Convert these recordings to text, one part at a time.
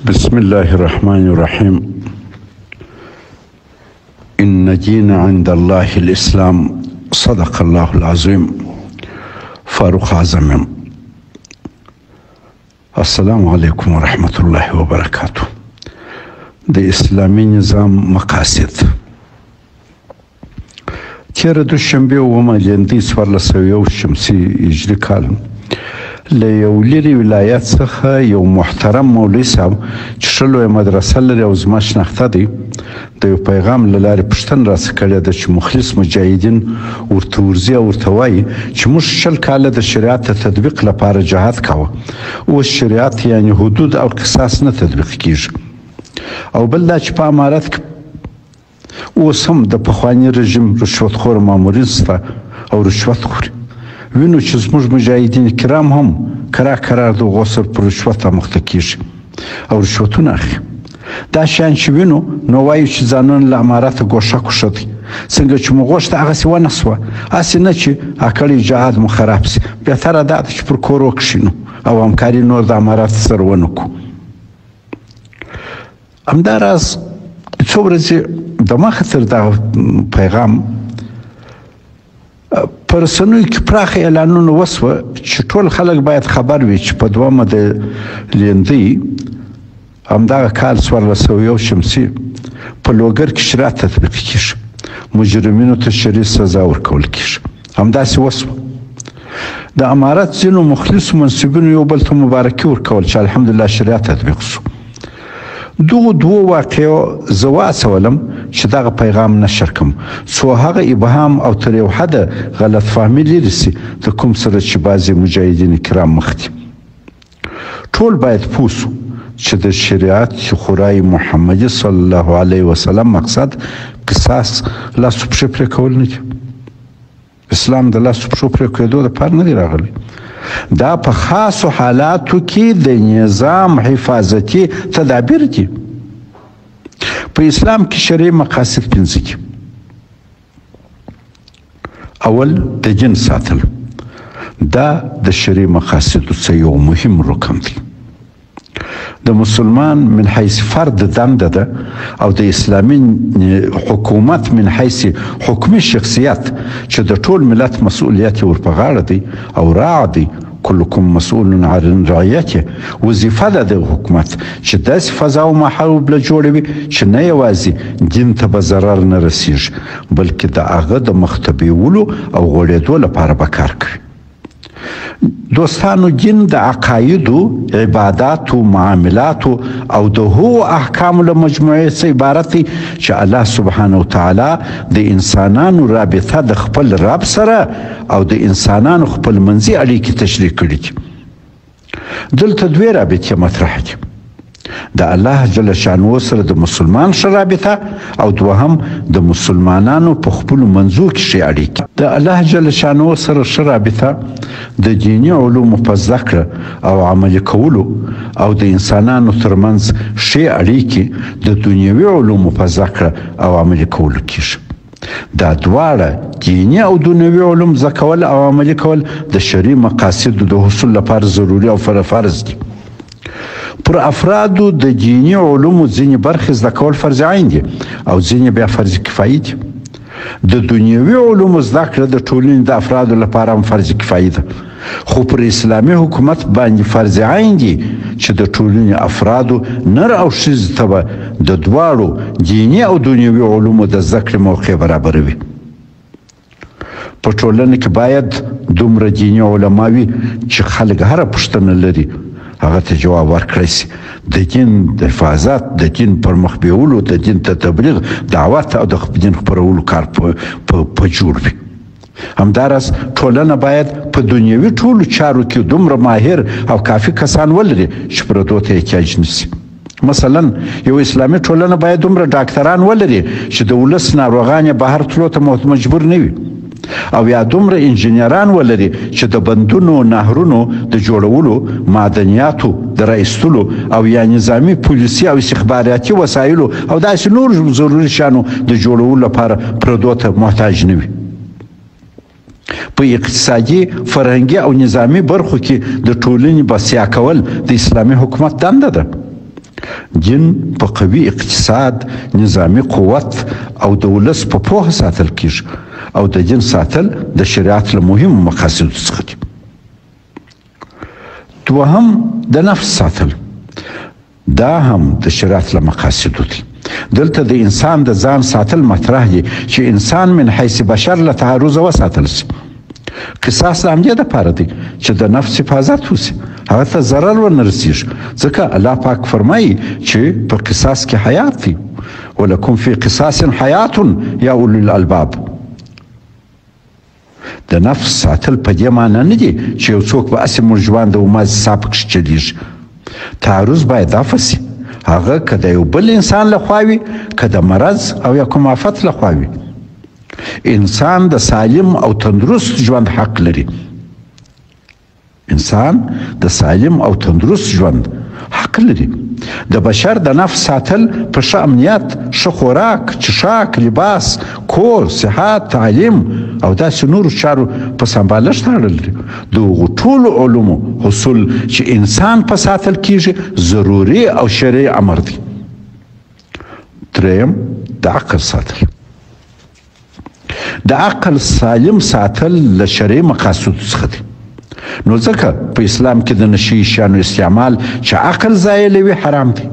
بسم الله الرحمن الرحيم. إن دين عند الله الإسلام. صدق الله العظيم. فاروق اعظم. السلام عليكم ورحمة الله وبركاته. د اسلامي نظام مقاصد. تیر دوشنبه اومه لندې 1401 شمسي هجري کال له یو لرې ولایت څخه یو محترم مولوي صاحب چې ښه لویه مدرسه لري او زما شناخته دی د یو پیغام له لارې پوښتنه راڅخه کړې ده چې مخلص مجاهدین ورته ورځي او ورته وایي چې موږ 20 کاله د شریعت د تطبیق لپاره جهاد کاوه، اوس شریعت یعنې حدود او قصاص نه تطبیق کیږي، او بل دا چې په امارت کې اوس هم د پخواني رژیم رشوتخور مامورین شته او رشوت خوري. وینو چې زموږ مجاهدین کرام هم کرار د غوسر پر رشوت مخته کیږي او رشوتونه اخلي. دا شیان چې وینو نو وایو چې ځانونه له امارته ګوښه کوښه دی، څنګه چې مو غوښته هغسې ونه سوه، هسې نه چې اکړی جهاد مو خراب سي. بهتره دا ده چې پر کور وکښینو او همکاري نور د امارت سره ونه کړو. همداراز څو ورځې دمخه تر دغه پیغام په رسنیو کې پراخه اعلانونه وسوه چې ټول خلک باید خبر وي چې په دومه د لندې همدغه کال 1401 شمسي په لوګر کې شریعت تطبیق کیږي، مجرمینو ته شرعي سزا ورکول کیږي. همداسې وسوه. د امارت ځینو مخلصو منصبینو یو بل ته مبارکي ورکول چې الحمدلله شریعت تطبیق سو. دغو دوو واقعو زه وهڅولم چې دغه پیغام نشر کړم څو هغه ابهام او تر یو حده غلط فهمي لرې سي د کوم سره چې بعضې مجاهدین کرام مخ دي. ټول باید پوه سو چې د شریعت خورای محمدي صلی الله علیه وسلم مقصد قصاص لاسو پښې پرې کول نه دي. اسلام د لاسو پښو پرې کېدو دپاره نه دی راغلی. دا په خاصو حالاتو کې د نظام حفاظتي تدابیر دي. په اسلام کې شرعي مقاصد 5 دي. اول د جن ساتل، دا د شرعي مقاصدو څخه یو مهم رکن دی. د مسلمان من حیث فرد دنده ده او د اسلامي حکومت من حیث حکومي شخصیت چې د ټول ملت مسؤلیت ور په غاړه دی او راع دی. كلكم مسؤول عن رعیته. وظیفه ده د حکومت چې داسې فضا او ماحول له جوړوي چې نه یوازې دین ته به ضرر نه رسیږي بلکې د هغه د مخته بیولو او غوړېدو لپاره به کار کوي. دوستانو، دین د عقایدو، عباداتو، معاملاتو او د هغو احکامو له مجموعې څخه عبارت دی چې الله سبحانه وتعالی د انسانانو رابطه د خپل رب سره او د انسانانو خپل منځي اړیکې تشریح کړي دي. دلته 2 رابطې مطرح دي: د الله جل شانه سره د مسلمان ښه رابطه او دوهم د مسلمانانو په خپلو منځو کې ښې اړیکې. د الله جل شانه سره ښه رابطه د دیني علومو په زده کړه او عملي کولو او د انسانانو ترمنځ ښې اړیکې د دنیوي علومو په زده کړه او عملي کولو کېږي. دا دواړه دیني او دنیوي علوم زده کول او عملي کول د شرعي مقاصدو د حصول لپاره ضروري او فرض دي. پر افرادو د دیني علومو ځینې برخې زده کول فرض عین دي او ځینې بیا فرض کفایي دي. د دنیوي علومو زده کړه د ټولنې د افرادو لپاره هم فرض کفایي ده، خو پر اسلامي حکومت باندې فرض عین دي چې د ټولنې افرادو نر او ښځو ته به د دواړو دیني او دنیوي علومو د زده کړې موقع برابروي. په ټولنه کې باید دومره دیني علما وي چې خلک هره پوښتنه لري هغه ته جواب ورکړی سي. د دین د حفاظت، د دین پر مخ بیولو، د دین ته تبلیغ، دعوت او د دین خپرولو کار په جوړ وي. همداراز ټولنه باید په دنیوي ټولو چارو کې دومره ماهر او کافي کسان ولري چې پردو ته احتیاج نشي. مثلا یو اسلامي ټولنه باید دومره ډاکټران ولري چې د ولس ناروغان بهر تلو ته مجبور نه وي، او یا دومره انجینران ولري چې د بندونو، نهرونو د جوړولو، معدنیاتو د رایستلو او یا نظامی پولیسي او استخباراتي وسایلو او داسې نور ضروري شیانو د جوړولو لپاره پردو ته محتاج نه وي. په اقتصادي، فرهنګي او نظامی برخو کې د ټولنې بسیا کول د اسلامي حکومت دنده ده. دین په قوي اقتصاد، نظامي قوت او د ولس په پوهه ساتل کیږي او د دین ساتل د شریعت له مهمو مقاصدو څخه دي. دوهم د نفس ساتل، دا هم د شریعت له مقاصدو دي. دلته د انسان د ځان ساتل مطرح دي چې انسان من حیث بشر له تعرض وساتل شي. قصاص د همدې دپاره دی چې د نفس حفاظت وشي، هغه ته ضرر ونه رسیږي، ځکه الله پاک فرمایي چې په قصاص کې حیات دی. ولکم فی قصاص حیات یا اولی الالباب. د نفس ساتل په دې معنی نه دي چې یو څوک به هسې موږ ژوند او مازې سا پکښې چلیږي. تعرض باید عفه سي، هغه که د یو بل انسان لخوا وي، که د مرض او یا کوم آفت لخوا وي. انسان د سالم او تندرست ژوند حق لري. انسان د سالم او تندرست ژوند حق لري. د بشر د نفس ساتل په ښه امنیت، ښه خوراک، څښاک، لباس، کور، صحت، تعلیم او داسې نورو چارو په سمبالښت اړه لري. د هغو ټولو علومو حصول چې انسان په ساتل کیږي ضروري او شرعي امر دی. دریم د عقل ساتل. د عقل سالم ساتل له شرعي مقاصدو څخه دی. نو ځکه په اسلام کې د نشي شیانو استعمال چې عقل زایلوي حرام دی.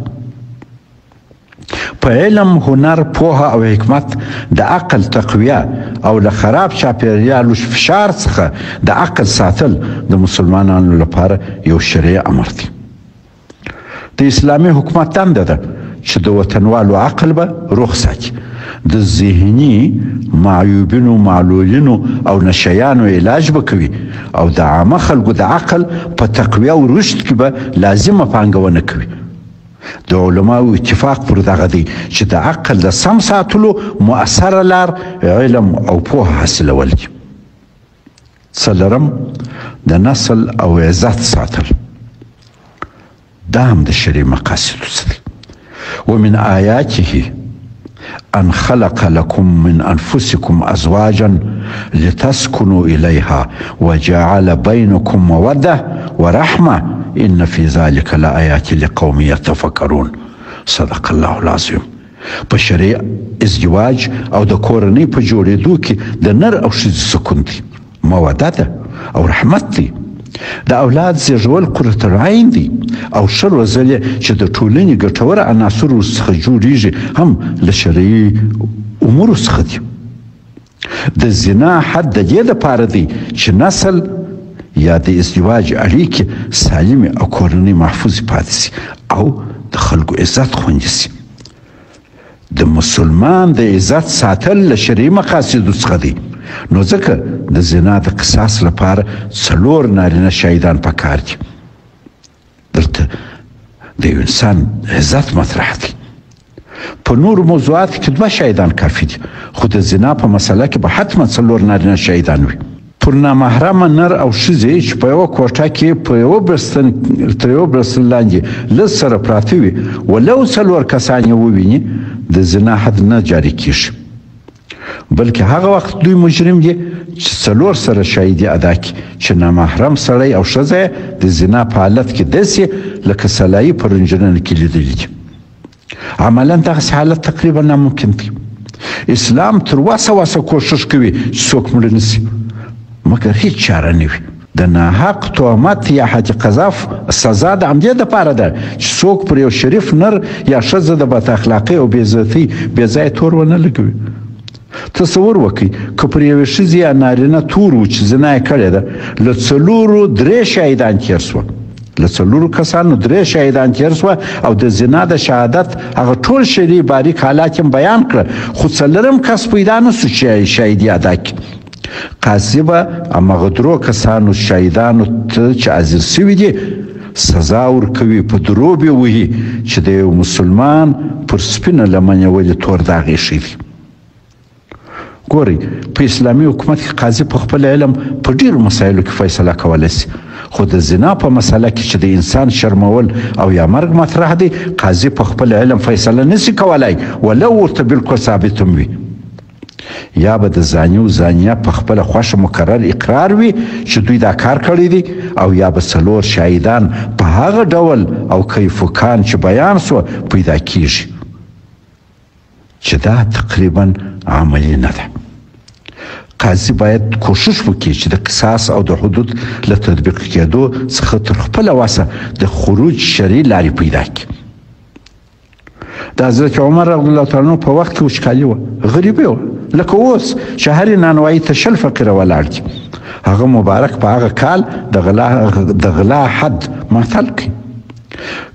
په علم، هنر، پوهه او حکمت د عقل تقویه او له خراب چاپیریالو فشار څخه د عقل ساتل د مسلمانانو لپاره یو شرعي امر دی. د اسلامي حکومت دنده ده چې د وطنوالو عقل به روغ ساتي، د ذهني معیوبینو، معلولینو او نشیانو علاج به کوي او د عامه خلکو د عقل په تقویه او رشد کې به لازمه پانګونه کوي. د علماو اتفاق پر دغه دی چې د عقل د سم ساتلو مؤثره لار علم او پوهه حاصلول دي. څلورم د نسل او عزت ساتل، دا هم د شرعي مقاصدو څخه. ومن آیاته أن خلق لكم من أنفسكم أزواجا لتسكنوا إليها وجعل بينكم مودة ورحمة إن في ذلك لآيات لقوم يتفكرون. صدق الله العظيم. په شرعي ازدواج او د کورنۍ په جوړېدو کې د نر او ښځې سکون دی، موده ده او رحمت دی. د اولاد زیږول قرة العین دی او ښه روزل چې د ټولنې ګټور عناصرو څخه جوړیږي هم له شرعي امورو څخه دي. د زنا حد د دې دپاره دی چې نسل یا د ازدواج اړیکې سالمې او کورنۍ محفوظې پاتې سي او د خلکو عزت خوندي سي. د مسلمان د عزت ساتل له شرعي مقاصدو څخه دی. نو ځکه د زنا د قصاص لپاره 4 نارینه شهیدان پکار دي. دلته د یو انسان عزت مطرح دی. په نورو موضوعاتو کې 2 شهیدان کافي دي، خو د زنا په مسله کې به حتما 4 نارینه شهیدان وي. پر نامحرمه نر او ښځې چې په یوه کوټه کې په یوه تر یوه بړستن لاندې لږ سره پراته وي، ولو 4 کسان یې وویني، د زنا حد نه جاري کیږي، بلکې هغه وخت دوی مجرم دي چې 4 سره شاهدي ادا کړي چې نامحرم سړی او ښځه د زنا په حالت کې داسې لکه سلایي په رنجرنه کې لیدلي دي. عملا دغسې حالت تقریبا ناممکن دی. اسلام تر وسه کوښښ کوي چې څوک مړه نسي، مګر هیڅ چاره نه وي. د ناحق تهمت یا حد قذف سزا د همدې دپاره ده چې څوک پر یو شریف نر یا ښځه د بد اخلاقۍ او بېعزتۍ بې ځایه تور ونه لګوي. تصور وکړئ که پر یوې ښځې یا نارینه تور و چې زنا یې کړې ده، له 4 3 شهیدان تېر سوه، له 4 کسانو 3 شهیدان تېر سوه او د زنا د شهادت هغه ټول شرعي باریک حالات یې بیان کړه، خو 4م کس پیدا نه سو چې شهیدي ادا کړي. قاضي به همغه 3 کسانو شهیدانو ته چې حاضر سوي دي سزا ورکوي، په درو به وهي چې د یو مسلمان پر سپینه لمن یې ولې تور داغ ایښی دی. ګورئ، په اسلامي حکومت کې قاضي په خپل علم په ډیرو مسایلو کې فیصله کولی سي، خو د زنا په مسله کې چې د انسان شرمول او یا مرګ مطرح دی، قاضي په خپل علم فیصله نسي کولی ولو ورته بالکل ثابت هم وي. یا به د زاني او زانیه په خپله خوښه مقرر اقرار وي چې دوی دا کار کړی دی، او یا به 4 شاهدان په هغه ډول او کیفوکان چې بیان سوه پیدا کیږي، چې دا تقریبا عملي نه ده. قاضي باید کوشش وکړي چې د قصاص او د حدود له تطبیق کېدو څخه تر خپله وسه د خروج شرعي لارې پیدا کړي. د حضرت عمر رضی الله تعالی عنه په وخت کې وچکالي وه، غریبي وه، لکه اوس چې هرې نانوایي ته 20 فقیره ولاړ دي. هغه مبارک په هغه کال د غلا حد معطل کړي.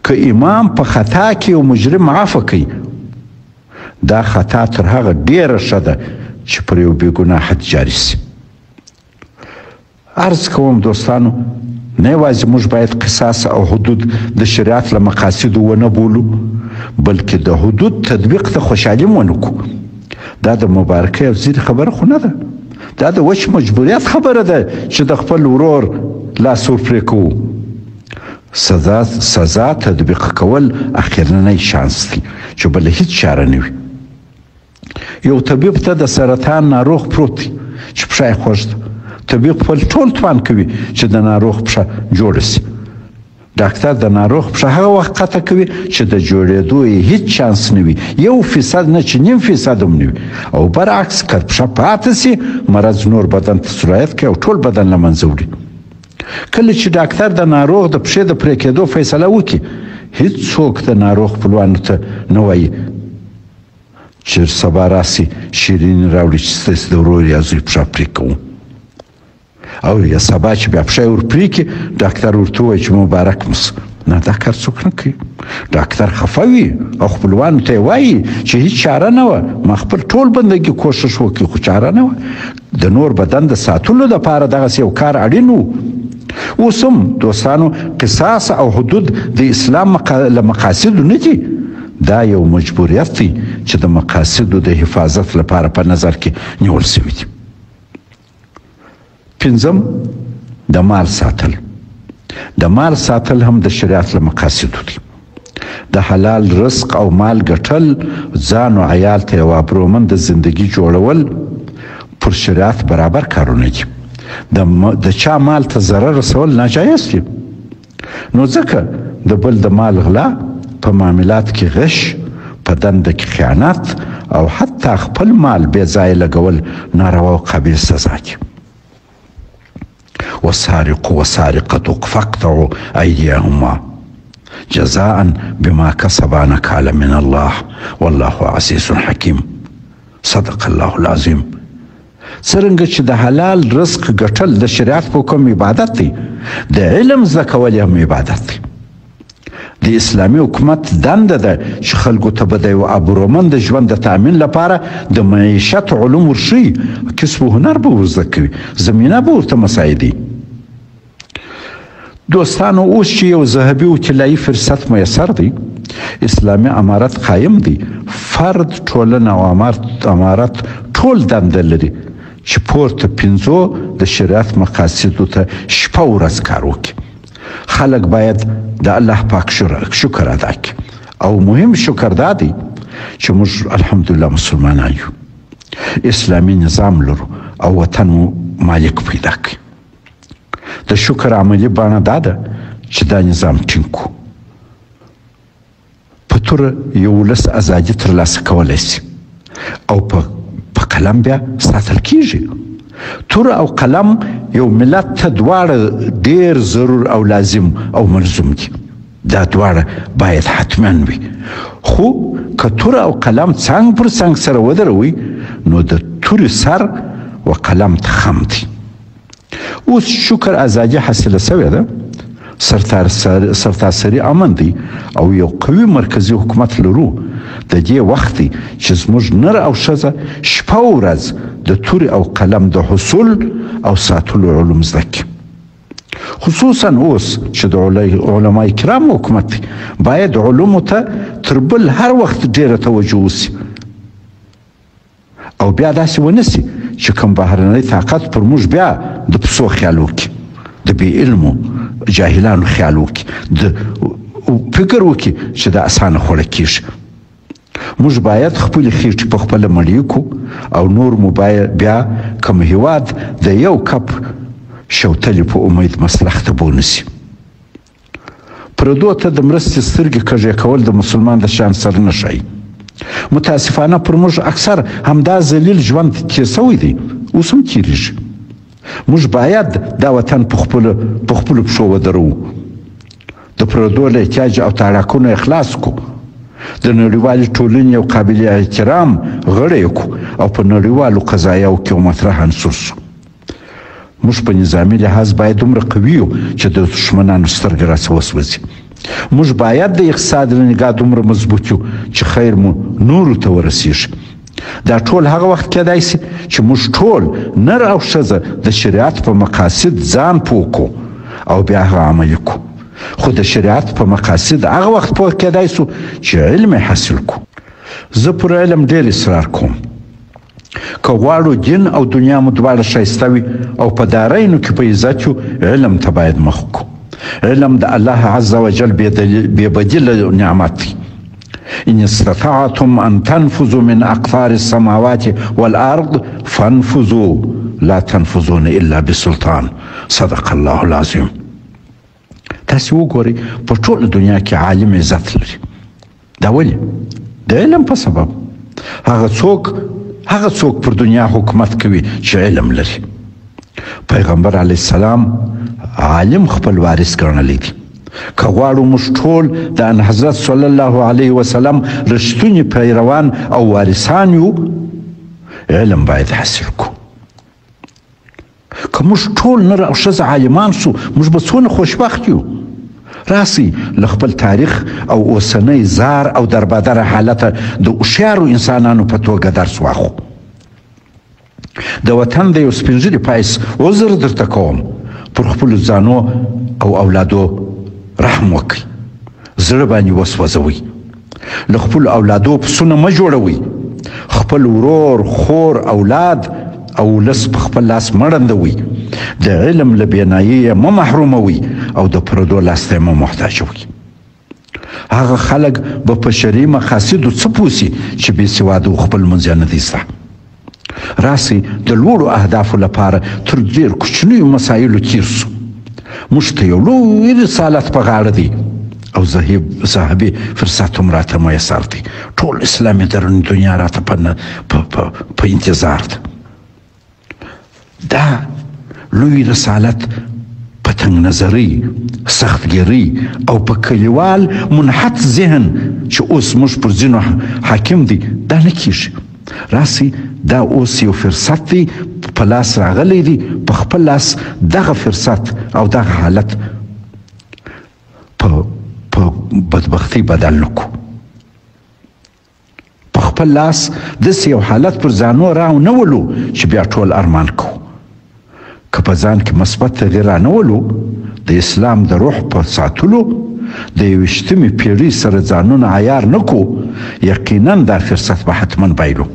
که امام په خطا کې یو مجرم عفو کوي، دا خطا تر هغه ډیره ښه ده چې پر یو بېګناه حد جاري سي. عرض کوم دوستانو، نه یوازې موږ باید قصاص او حدود د شریعت له مقاصدو ونه بولو، بلکې د حدود تطبیق ته خوشحالي ونه کړو. دا د مبارکۍ او زیري خبره خو نه ده، دا د وچ مجبوریت خبره ده چې د خپل ورور لاس ور پرې کوو. سزا تطبیق کول اخرنی شانس دی چې بله هیڅ چاره نه وي. یو طبیب ته د سرطان ناروغ پروت دی چې پښه یې خوږ ده. طبیب خپل ټول توان کوي چې د ناروغ پښه جوړه سي. ډاکټر د ناروغ پښه هغه وخت قطع کوي چې د جوړېدو یې هیڅ چانس نه وي، 1% نه چې 0.5% هم نه وي. او برعکس که پښه پاته سي، مرض نور بدن ته سرایت کوي او ټول بدن له منځه وړي. کله چې ډاکټر د ناروغ د پښې د پرې کېدو فیصله وکړي، هیڅوک د ناروغ خپلوانو ته نه وایي چې سبا راسي شیریني راوړي چې ستاسې د ورور یا زوی پښه پرې کوو، او یا سبا چې بیا پښه یې ور پرې کړي ډاکټر ورته ووایي چې مبارک مو شه. نه، دا کار څوک نه کوي. ډاکټر خفه وي او خپلوانو ته یې وایي چې هیڅ چاره نه وه، ما خپل ټول بندګي کوښښ وکړي خو چاره نه وه. د نور بدن د ساتلو دپاره دغسې یو کار اړین و. اوس هم دوستانو، قصاص او حدود د اسلام له مقاصدو نه دي، دا یو مجبوریت دی چې د مقاصدو د حفاظت لپاره په نظر کې نیول سوي دي. 5 د مال ساتل. د مال ساتل هم د شریعت له مقاصدو دي. د حلال رزق او مال ګټل، ځان او عیال ته یوه ابرومنده زندگی جوړول پر شریعت برابر کارونه دي. د چا مال ته ضرر رسول ناجایز دي. نو ځکه د بل د مال غلا، په معاملات کې غش، په دنده کې خیانت او حتی خپل مال بې ځایه لګول ناروا او قابل سزا دي. والسارق والسارقة فاقطعوا أيديهما جزاء بما كسبا نكالا من الله والله عزيز حكيم. صدق الله العظيم. څرنګه چې د حلال رزق ګټل د شریعت په حکم عبادت دی، د علم زده کول هم عبادت دی. د اسلامي حکومت دنده ده چې خلکو ته به د یو ابرومند ژوند د تامین لپاره د معیشت علوم ورښیي، کسب و هنر به ورزده کوي، زمینه به ورته مساعدي. دوستانو، اوس چې یو ذهبي او طلایي فرصت میسر دی، اسلامي امارت قایم دی، فرد، ټولنه او امارت ټول دنده لري چې پورته 5 د شریعت مقاصدو ته شپه ورځ کار وکړي. خلک باید د الله پاک شکر ادا کړي، او مهم شکر دا دی چې موږ الحمدلله مسلمانان یو، اسلامي نظام لرو او وطن مو مالک پیدا کړي. د شکر عملي بڼه دا ده چې دا نظام ټینګ کړو. په توره یو ولس ازادي ترلاسه کولی سي او په قلم بیا ساتل کیږي. توره او قلم یو ملت ته دواړه ډیر ضرور او لازم او ملزوم دي. دا دواړه باید حتما وي. خو که توره او قلم څنګ پر څنګ سره ودروي، نو د تورې سر و قلم ته خم دي. اوس شکر ازادي حاصله سوې ده، سرتاسري امن دی او یو قوي مرکزي حکومت لرو. د دې وخت دی چې زموږ نر او ښځه شپه او ورځ د تورې او قلم د حصول او ساتلو علوم زده کړي. خصوصا اوس چې د علماء کرام حکومت دی، باید علومو ته تر بل هر وخت ډیره توجه وسي، او بیا داسې ونه سي چې کوم بهرنی طاقت پر موږ بیا د پسو خیال وکړي، د بې علمو جاهلانو خیال وکړي، د فکر وکړي چې دا اسانه خوړه کیږي. موږ باید خپل خېټې په خپله مړې کړو او نور مو باید بیا کوم هیواد د یو کپ شوتلې په امید مصلح ته بونسي. پردو ته د مرستې سترګې کږې کول د مسلمان د شان سر نه ښایي. متاسفانه پر موږ اکثر همدا ذلیل ژوند تېر سوی دی، اوس هم تېرېږي. موږ باید دا وطن په خپلو پښو ودروو، د پردو له احتیاج او تاړاکونو اخلاص کړو، د نړیوالې ټولنې یو قابل احترام غړی کړو او په نړیوالو قضایاو کې مطرح عنصر سو. موږ په نظامي لحاظ باید دومره قوي یو چې د دښمنانو سترګې راڅه وسوځي. موږ باید د اقتصاد له نګاه دومره مضبوط یو چې خیر مو نورو ته ورسیږي. دا ټول هغه وخت کېدای شي چې موږ ټول نر او ښځه د شریعت په مقاصد ځان پوه کړو او بیا هغه عملي کړو. خو د شریعت په مقاصد هغه وخت پوه کېدای شو چې علم حاصل کړو. زه پر علم ډېر اصرار کوم. که غواړو دین او دنیا مو دواړه ښایسته وي او په دارینو کې په عزت یو، علم ته باید مخ کړو. علم د الله عز وجل بې بدیله نعمت دی. ان استطعتم ان تنفذوا من اقطار السماوات والارض فانفذوا لا تنفذون الا بسلطان. صدق الله العظیم. تاسو وګورئ په ټوله دنیا کې عالم عزت لري. دا ولې؟ د علم په سبب. هغه څوک پر دنیا حکومت کوي چې علم لري. پیغمبر علیه السلام عالم خپل وارث ګڼلی دی. که غواړو موږ ټول د حضرت صلی الله علیه وسلم رښتوني پیروان او وارثان یو، علم باید حاصل کړو. که موږ ټول نر او ښځه عالمان سو، موږ به څونه خوشبخت یو. راسئ له خپل تاریخ او اوسنۍ زار او دربدره حالته د هوښیارو انسانانو په توګه درس واخلو. د وطن د یو سپین ږیري پایس عذر درته کوم، پر خپلو ځانو او اولادو رحم وکړئ، زړه باندې وسوځوئ. له خپلو اولادو پسونه مه جوړوئ. خپل ورور، خور، اولاد او ولس په خپل لاس مه ړندوئ. د علم له بینایي یې مه محروموئ او د پردو لاس ته یې مه محتاجوئ. هغه خلک به په شرعي مقاصدو څه پوه سي چې بې سواده خپل منځ یې نه دی زده. راسئ د لوړو اهدافو لپاره تر ډېر کوچنیو مسایلو تیر سو. موږ ته یو لوی رسالت په غاړه دی او ذهبي فرصت هم راته میسر دی. ټول اسلامي دنیا راته په انتظار ده. دا لوی رسالت په تنګ نظرۍ، سختګیرۍ او په کلیوال منحت ذهن چې اوس موږ پر ځینو حاکم دی، دا نه کیږي. راسئ دا اوس یو فرصت دی په لاس راغلی دی، په خپل لاس دغه فرصت او دغه حالت په بدبختۍ بدل نکړو. په خپل لاس داسې یو حالت پر ځانو راونولو چې بیا ټول ارمان کوو. که په ځان کې مثبت تغییر رانولو، د اسلام د روح په ساتلو، د 21مې پیړۍ سره ځانونه عیار نه کړو، یقینا دا فرصت به حتما بایلو.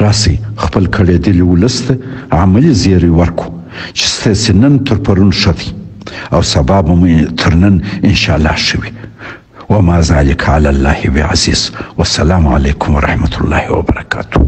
راسئ خپل کړېدلي ولس ته عملي زیری ورکړو چې ستاسې نن تر پرون ښه دی او سبا به مو تر نن انشاءالله ښه وي. وما ذلك على الله بعزيز. والسلام عليكم ورحمة الله وبركاته.